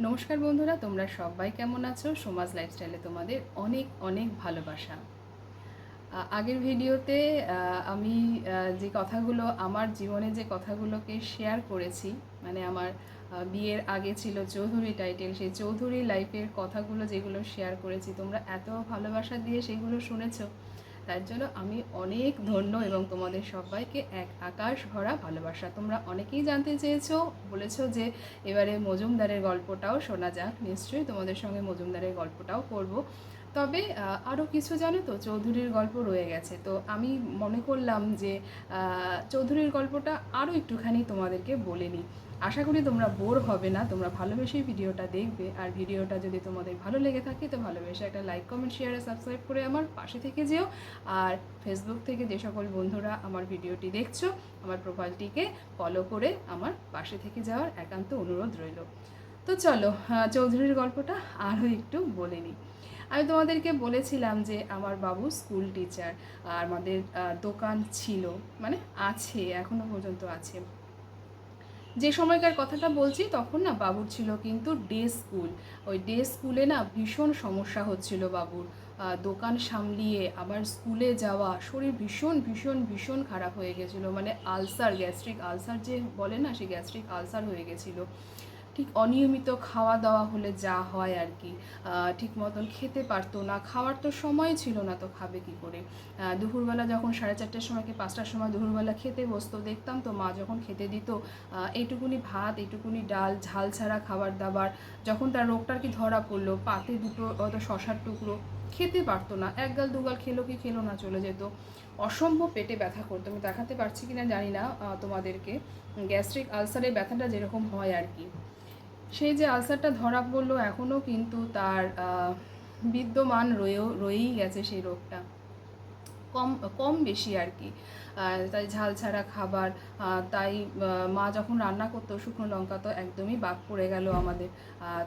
নমস্কার বন্ধুরা, তোমরা সবাই কেমন আছো? সমাজ লাইফস্টাইলে তোমাদের অনেক অনেক ভালোবাসা। আগের ভিডিওতে আমি যে কথাগুলো আমার জীবনে যে কথাগুলোকে শেয়ার করেছি, মানে আমার বিয়ের আগে ছিল চৌধুরী টাইটেল, সেই চৌধুরী লাইফের কথাগুলো যেগুলো শেয়ার করেছি, তোমরা এত ভালোবাসা দিয়ে সেগুলো শুনেছো, তার জন্য আমি অনেক ধন্য এবং তোমাদের সবাইকে এক আকাশ ভরা ভালোবাসা। তোমরা অনেকেই জানতে চেয়েছো, বলেছো যে এবারে মজুমদারের গল্পটাও শোনা যাক। নিশ্চয়ই তোমাদের সঙ্গে মজুমদারের গল্পটাও করব। তবে আরও কিছু জানো তো, চৌধুরীর গল্প রয়ে গেছে, তো আমি মনে করলাম যে চৌধুরীর গল্পটা আরও একটুখানি তোমাদেরকে বলে নিই। আশা করি তোমরা বোর হবে না, তোমরা ভালোবেসেই ভিডিওটা দেখবে। আর ভিডিওটা যদি তোমাদের ভালো লেগে থাকে তো ভালোবেসে একটা লাইক, কমেন্ট, শেয়ার আর সাবস্ক্রাইব করে আমার পাশে থেকে যেও। আর ফেসবুক থেকে যে সকল বন্ধুরা আমার ভিডিওটি দেখছো, আমার প্রোফাইলটিকে ফলো করে আমার পাশে থেকে যাওয়ার একান্ত অনুরোধ রইল। তো চলো, চৌধুরীর গল্পটা আরও একটু বলে নিই। আমি তোমাদেরকে বলেছিলাম যে আমার বাবু স্কুল টিচার, আর আমাদের দোকান ছিল, মানে আছে, এখনও পর্যন্ত আছে। যে সময়কার কথাটা বলছি তখন না বাবুর ছিল কিন্তু ডে স্কুল। ওই ডে স্কুলে না ভীষণ সমস্যা হচ্ছিল বাবুর। দোকান সামলিয়ে আবার স্কুলে যাওয়া, শরীর ভীষণ ভীষণ ভীষণ খারাপ হয়ে গেছিলো, মানে আলসার, গ্যাস্ট্রিক আলসার যে বলে না, সেই গ্যাস্ট্রিক আলসার হয়ে গেছিলো। ঠিক অনিয়মিত খাওয়া দাওয়া হলে যা হয় আর কি, ঠিক মতন খেতে পারতো না, খাওয়ার তো সময় ছিল না, তো খাবে কী করে। দুপুরবেলা যখন 4:30টার সময় কি 5টার সময় দুপুরবেলা খেতে বসতো, দেখতাম তো মা যখন খেতে দিত এইটুকুনি ভাত, এইটুকুনি ডাল, ঝাল ছাড়া খাবার দাবার। যখন তার রোগটার কি ধরা পড়লো, পাতে দুটো অত শশার টুকরো, খেতে পারতো না, এক গাল দুগাল খেলো কি খেলো না, চলে যেত। অসম্ভব পেটে ব্যথা করতো, আমি দেখাতে পারছি কিনা জানি না তোমাদেরকে, গ্যাস্ট্রিক আলসারের ব্যথাটা যেরকম হয় আর কি। সেই যে আলসারটা ধরা পড়লো, এখনও কিন্তু তার বিদ্যমান রয়েই গেছে সেই রোগটা, কম কম বেশি আর কি। তাই ঝাল ছাড়া খাবার, তাই মা যখন রান্না করতো শুকনো লঙ্কা তো একদমই বাদ পড়ে গেল আমাদের।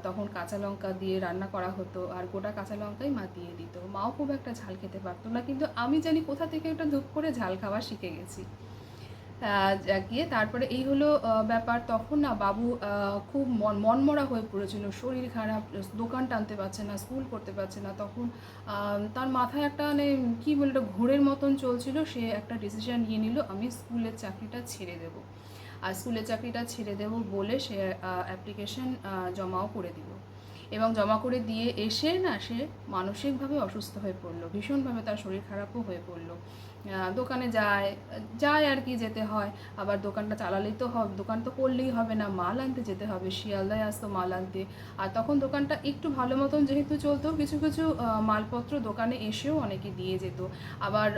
তখন কাঁচা লঙ্কা দিয়ে রান্না করা হতো, আর গোটা কাঁচা লঙ্কাই মা দিয়ে দিত। মাও খুব একটা ঝাল খেতে পারতো না, কিন্তু আমি জানি কোথা থেকে একটা ধুপ করে ঝাল খাওয়া শিখে গেছি। গিয়ে তারপরে এই হলো ব্যাপার। তখন না বাবু খুব মনমরা হয়ে পড়েছিল, শরীর খারাপ, দোকান টানতে পারছে না, স্কুল করতে পারছে না। তখন তার মাথায় একটা মানে কী বলতো ঘোরের মতন চলছিল। সে একটা ডিসিশন নিয়ে নিল, আমি স্কুলের চাকরিটা ছেড়ে দেব। আর স্কুলের চাকরিটা ছেড়ে দেব বলে সে অ্যাপ্লিকেশন জমাও করে দিল। এবং জমা করে দিয়ে এসে না সে মানসিকভাবে অসুস্থ হয়ে পড়লো, ভীষণভাবে তার শরীর খারাপও হয়ে পড়লো। দোকানে যায় যায় আর কি, যেতে হয়। আবার দোকানটা চালালেই তো হবে, দোকান তো করলেই হবে না, মাল আনতে যেতে হবে, শিয়ালদায় আসতো মাল আনতে। আর তখন দোকানটা একটু ভালো মতন যেহেতু চলতো, কিছু কিছু মালপত্র দোকানে এসেও অনেকে দিয়ে যেত, আবার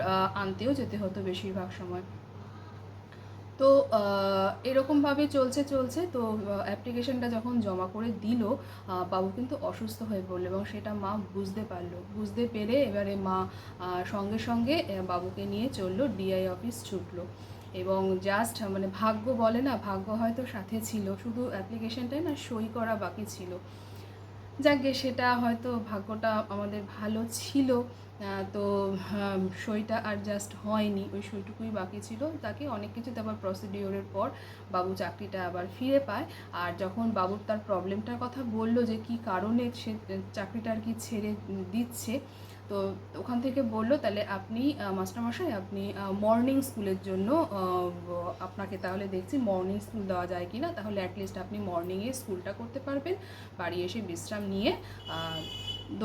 আনতেও যেতে হতো বেশিরভাগ সময়। তো এরকমভাবে চলছে চলছে। তো অ্যাপ্লিকেশনটা যখন জমা করে দিল, বাবু কিন্তু অসুস্থ হয়ে পড়লো এবং সেটা মা বুঝতে পারলো। বুঝতে পেরে এবারে মা সঙ্গে সঙ্গে বাবুকে নিয়ে চললো, ডিআই অফিস ছুটলো। এবং জাস্ট মানে ভাগ্য বলে না, ভাগ্য হয়তো সাথে ছিল, শুধু অ্যাপ্লিকেশনটাই না সই করা বাকি ছিল। যাকগে, সেটা হয়তো ভাগ্যটা আমাদের ভালো ছিল। তো সইটা আর জাস্ট হয়নি, ওই সইটুকুই বাকি ছিল। তাকে অনেক কিছু তারপর প্রসিডিওরের পর বাবু চাকরিটা আবার ফিরে পায়। আর যখন বাবুর তার প্রবলেমটার কথা বললো যে কী কারণে সে চাকরিটা আর কি ছেড়ে দিচ্ছে, তো ওখান থেকে বললো তাহলে আপনি মাস্টারমশাই, আপনি মর্নিং স্কুলের জন্য আপনাকে তাহলে দেখছি মর্নিং স্কুল দেওয়া যায় কি না, তাহলে অ্যাটলিস্ট আপনি মর্নিংয়ে স্কুলটা করতে পারবেন, বাড়ি এসে বিশ্রাম নিয়ে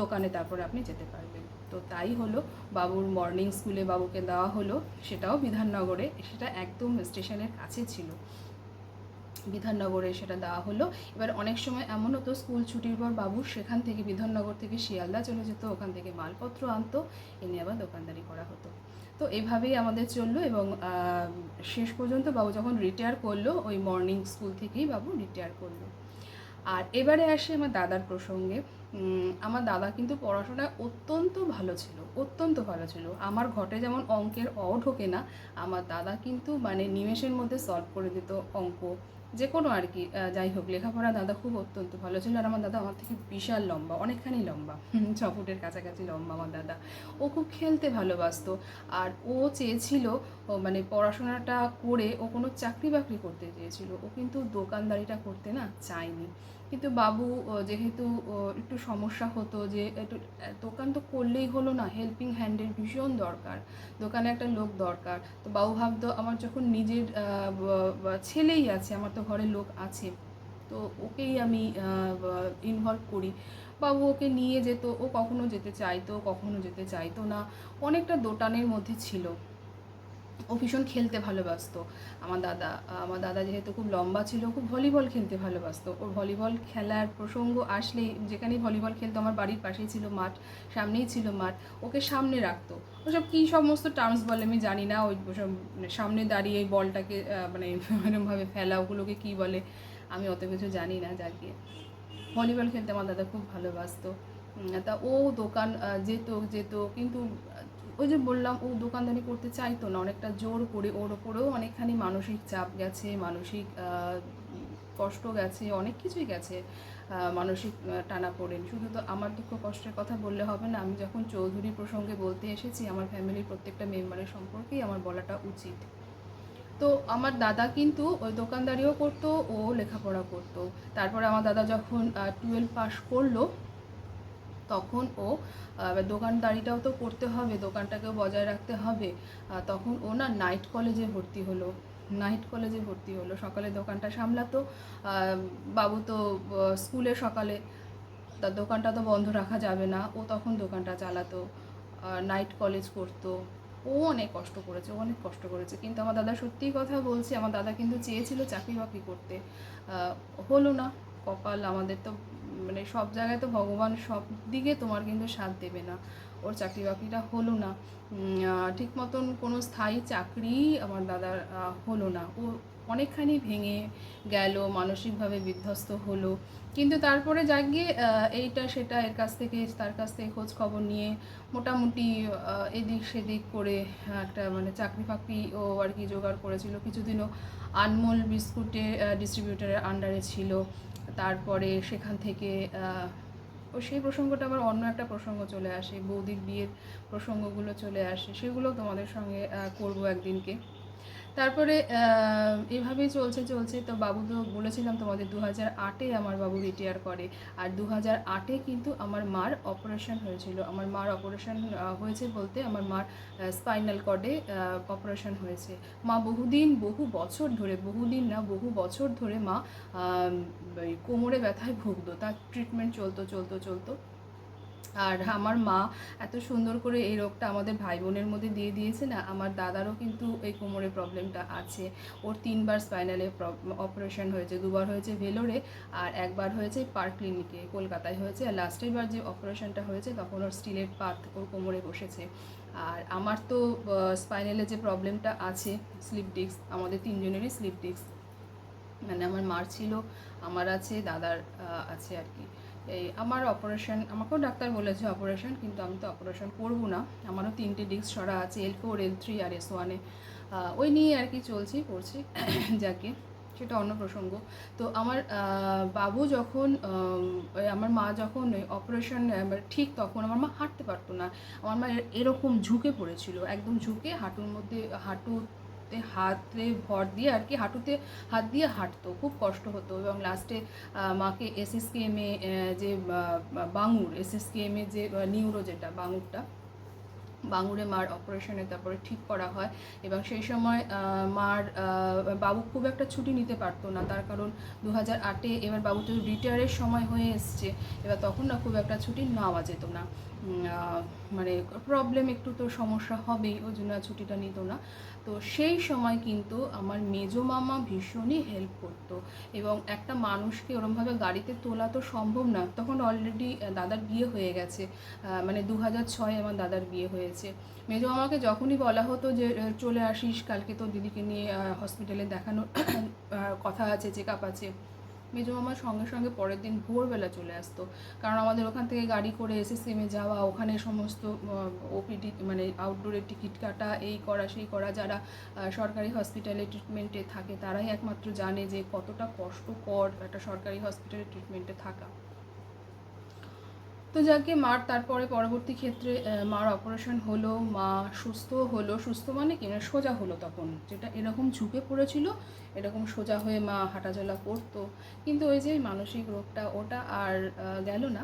দোকানে তারপরে আপনি যেতে পারবেন। তো তাই হলো, বাবুর মর্নিং স্কুলে বাবুকে দেওয়া হলো, সেটাও বিধাননগরে, সেটা একদম স্টেশনের কাছে ছিল, বিধাননগরে সেটা দেওয়া হলো। এবার অনেক সময় এমন হতো স্কুল ছুটির পর বাবু সেখান থেকে বিধাননগর থেকে শিয়ালদা চলে যেত, ওখান থেকে মালপত্র আনতো, এনে আবার দোকানদারি করা হতো। তো এভাবেই আমাদের চললো এবং শেষ পর্যন্ত বাবু যখন রিটায়ার করলো, ওই মর্নিং স্কুল থেকেই বাবু রিটায়ার করলো। আর এবারে আসে আমার দাদার প্রসঙ্গে। আমার দাদা কিন্তু পড়াশোনায় অত্যন্ত ভালো ছিল, অত্যন্ত ভালো ছিল। আমার ঘটে যেমন অঙ্কের ঢোকে না, আমার দাদা কিন্তু মানে নিমেষের মধ্যে সলভ করে দিত অঙ্ক, যে কোনো আর কি। যাই হোক, লেখাপড়া দাদা খুব অত্যন্ত ভালো ছিল। আর আমার দাদা আমার থেকে বিশাল লম্বা, অনেকখানি লম্বা, 6 ফুটের কাছাকাছি লম্বা আমার দাদা। ও খুব খেলতে ভালোবাসতো। আর ও চেয়েছিল মানে পড়াশোনাটা করে ও কোনো চাকরি বাকরি করতে চেয়েছিল, ও কিন্তু দোকানদারিটা করতে না চায়নি। কিন্তু বাবু যেহেতু একটু সমস্যা হতো যে একটু দোকান তো করলেই হলো না, হেল্পিং হ্যান্ডের ভীষণ দরকার, দোকানে একটা লোক দরকার। তো বাবু ভাবতো আমার যখন নিজের ছেলেই আছে, আমার তো ঘরে লোক আছে, তো ওকেই আমি ইনভলভ করি। বাবু ওকে নিয়ে যেত, ও কখনো যেতে চাইতো কখনো যেতে চাইতো না, অনেকটা দোটানের মধ্যে ছিল। ও ভীষণ খেলতে ভালোবাসতো। আমার দাদা যেহেতু খুব লম্বা ছিল, খুব ভলিবল খেলতে ভালোবাসতো। ওর ভলিবল খেলার প্রসঙ্গ আসলেই, যেখানেই ভলিবল খেলতো, আমার বাড়ির পাশেই ছিল মাঠ, সামনেই ছিল মাঠ, ওকে সামনে রাখতো। ওসব কী সমস্ত টার্মস বলে আমি জানি না, ওসব সামনে দাঁড়িয়ে বলটাকে মানে এরকমভাবে ফেলা, ওগুলোকে কী বলে আমি অত কিছু জানি না। যাকে ভলিবল খেলতে আমার দাদা খুব ভালোবাসতো। তা ও দোকান যেত যেত, কিন্তু ওই যে বললাম, ও দোকানদারি করতে চাইতো না, অনেকটা জোর করে ওর ওপরেও অনেকখানি মানসিক চাপ গেছে, মানসিক কষ্ট গেছে, অনেক কিছুই গেছে, মানসিক টানাপোড়েন। শুধু তো আমার দুঃখ কষ্টের কথা বললে হবে না, আমি যখন চৌধুরী প্রসঙ্গে বলতে এসেছি, আমার ফ্যামিলির প্রত্যেকটা মেম্বারের সম্পর্কেই আমার বলাটা উচিত। তো আমার দাদা কিন্তু ওই দোকানদারিও করতো, ও লেখাপড়া করতো। তারপরে আমার দাদা যখন 12 পাস করলো, তখন ও দোকানদারিটাও তো করতে হবে, দোকানটাকেও বজায় রাখতে হবে। তখন ও না নাইট কলেজে ভর্তি হলো। সকালে দোকানটা সামলাতো, বাবু তো স্কুলে সকালে, তার দোকানটা তো বন্ধ রাখা যাবে না, ও তখন দোকানটা চালাতো, নাইট কলেজ করতো। ও অনেক কষ্ট করেছে। কিন্তু আমার দাদা, সত্যিই কথা বলছি, আমার দাদা কিন্তু চেয়েছিল চাকরি বাকরি করতে, হলো না। কপাল আমাদের তো, মানে সব জায়গায় তো ভগবান সব দিকে তোমার কিন্তু সাথ দেবে না। ওর চাকরি বাকরিটা হলো না, ঠিক মতন কোনো স্থায়ী চাকরি আমার দাদার হলো না। ও অনেকখানি ভেঙে গেল, মানসিকভাবে বিধ্বস্ত হলো। কিন্তু তারপরে যাক গিয়ে এইটা সেটা এর কাছ থেকে তার কাছ থেকে খোঁজ খবর নিয়ে মোটামুটি এদিক সেদিক করে একটা মানে চাকরি ফাকরি ও আর কি জোগাড় করেছিল। কিছুদিনও আনমোল বিস্কুটের ডিস্ট্রিবিউটারের আন্ডারে ছিল। তারপরে সেখান থেকে ও সেই প্রসঙ্গটা আবার অন্য একটা প্রসঙ্গ চলে আসে, বৌদির বিয়ের প্রসঙ্গগুলো চলে আসে, সেগুলো তোমাদের সঙ্গে করবো একদিনকে। তারপরে এভাবেই চলছে। তো বাবু তো বলেছিলাম তোমাদের 2008-এ আমার বাবু রিটায়ার করে। আর 2008-এ কিন্তু আমার মার অপারেশন হয়েছিল। আমার মার অপারেশন হয়েছে বলতে, আমার মার স্পাইনাল কর্ডে অপারেশন হয়েছে। মা বহু বছর ধরে মা কোমরে ব্যথায় ভুগতো, তার ট্রিটমেন্ট চলতো। আর আমার মা এত সুন্দর করে এই রোগটা আমাদের ভাই বোনের মধ্যে দিয়ে দিয়েছে না। আমার দাদারও কিন্তু এই কোমরের প্রবলেমটা আছে। ওর 3বার স্পাইনালে অপারেশন হয়েছে, 2বার হয়েছে ভেলোরে, আর একবার হয়েছে পার্ক ক্লিনিকে কলকাতায় হয়েছে। আর লাস্টের বার যে অপারেশনটা হয়েছে, তখন ওর স্টিলের পাত ওর কোমরে বসেছে। আর আমার তো স্পাইনালে যে প্রবলেমটা আছে, স্লিপ ডিস্ক, আমাদের তিনজনেরই স্লিপ ডিস্ক, মানে আমার মার ছিল, আমার আছে, দাদার আছে আর কি। এই আমার অপারেশন, আমাকেও ডাক্তার বলেছে অপারেশন, কিন্তু আমি তো অপারেশন করবো না। আমারও 3টে ডিস্ক সরা আছে, L4, L3 আর S1-এ। ওই নিয়ে আর কি করছি যাকে, সেটা অন্য প্রসঙ্গ। তো আমার বাবু যখন আমার মা যখন অপারেশন ঠিক, তখন আমার মা হাঁটতে পারতো না। আমার মা এরকম ঝুঁকে পড়েছিল, একদম ঝুঁকে, হাঁটুতে হাতে ভর দিয়ে আর কি, হাঁটুতে হাত দিয়ে হাঁটতো, খুব কষ্ট হতো। এবং লাস্টে মাকে SSKM-এ যে SSKM-এ যে নিউরো, যেটা বাঙুরে মার অপারেশনে তারপরে ঠিক করা হয়। এবং সেই সময় মার বাবু খুব একটা ছুটি নিতে পারতো না, তার কারণ 2008-এ এবার বাবু তো রিটায়ারের সময় হয়ে এসছে, এবার তখন না খুব একটা ছুটি নেওয়া যেত না, মানে প্রবলেম, একটু তো সমস্যা হবেই, ওই জন্য ছুটিটা নিত না। তো সেই সময় কিন্তু আমার মেজো মামা ভীষণই হেল্প করতো। এবং একটা মানুষকে ওরমভাবে গাড়িতে তোলা তো সম্ভব না, তখন অলরেডি দাদার বিয়ে হয়ে গেছে, মানে 2006-এ আমার দাদার বিয়ে হয়েছে। মেজো মামাকে যখনই বলা হতো যে চলে আসিস কালকে, তো দিদিকে নিয়ে হসপিটালে দেখানোর কথা আছে, চেক আপ আছে, মেজো মামা সঙ্গে সঙ্গে পরের দিন ভোরবেলা চলে আসতো। কারণ আমাদের ওখান থেকে গাড়ি করে SSKM-এ যাওয়া, ওখানে সমস্ত OPD মানে আউটডোরের টিকিট কাটা, এই করা সেই করা, যারা সরকারি হসপিটালে ট্রিটমেন্টে থাকে তারাই একমাত্র জানে যে কতটা কষ্টকর একটা সরকারি হসপিটালে ট্রিটমেন্টে থাকা। তো যাকে মার তারপরে পরবর্তী ক্ষেত্রে মার অপারেশন হলো, মা সুস্থ হলো, সুস্থ মানে কি মানে সোজা হলো, তখন যেটা এরকম ঝুঁকে পড়েছিল এরকম সোজা হয়ে মা হাঁটাচলা করতো। কিন্তু ওই যে মানসিক রোগটা ওটা আর গেল না,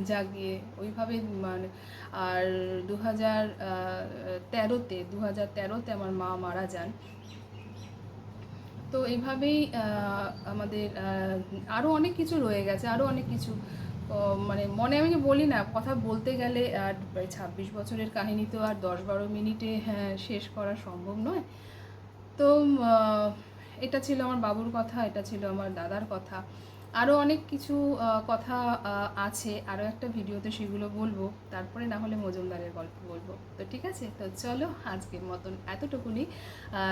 যা গিয়ে ওইভাবে মানে। আর 2013-তে আমার মা মারা যান। তো এইভাবেই আমাদের আরও অনেক কিছু রয়ে গেছে, আরও অনেক কিছু মানে মনে আমি যে বলি না, কথা বলতে গেলে আর 26 বছরের কাহিনী তো আর 10-12 মিনিটে শেষ করা সম্ভব নয়। তো এটা ছিল আমার বাবুর কথা, এটা ছিল আমার দাদার কথা। আরও অনেক কিছু কথা আছে, আরও একটা ভিডিওতে সেগুলো বলবো, তারপরে না হলে মজুমদারের গল্প বলবো। তো ঠিক আছে, তো চলো আজকের মতন এতটুকুনি।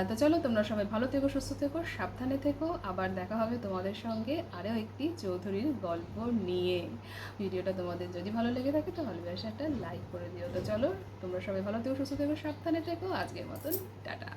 তো চলো, তোমরা সবাই ভালো থেকো, সুস্থ থেকো, সাবধানে থেকো। আবার দেখা হবে তোমাদের সঙ্গে আরও একটি চৌধুরীর গল্প নিয়ে। ভিডিওটা তোমাদের যদি ভালো লেগে থাকে তাহলে বেশ একটা লাইক করে দিও। তো চলো, তোমরা সবাই ভালো থেকো, সুস্থ থেকো, সাবধানে থেকো। আজকের মতন টাটা।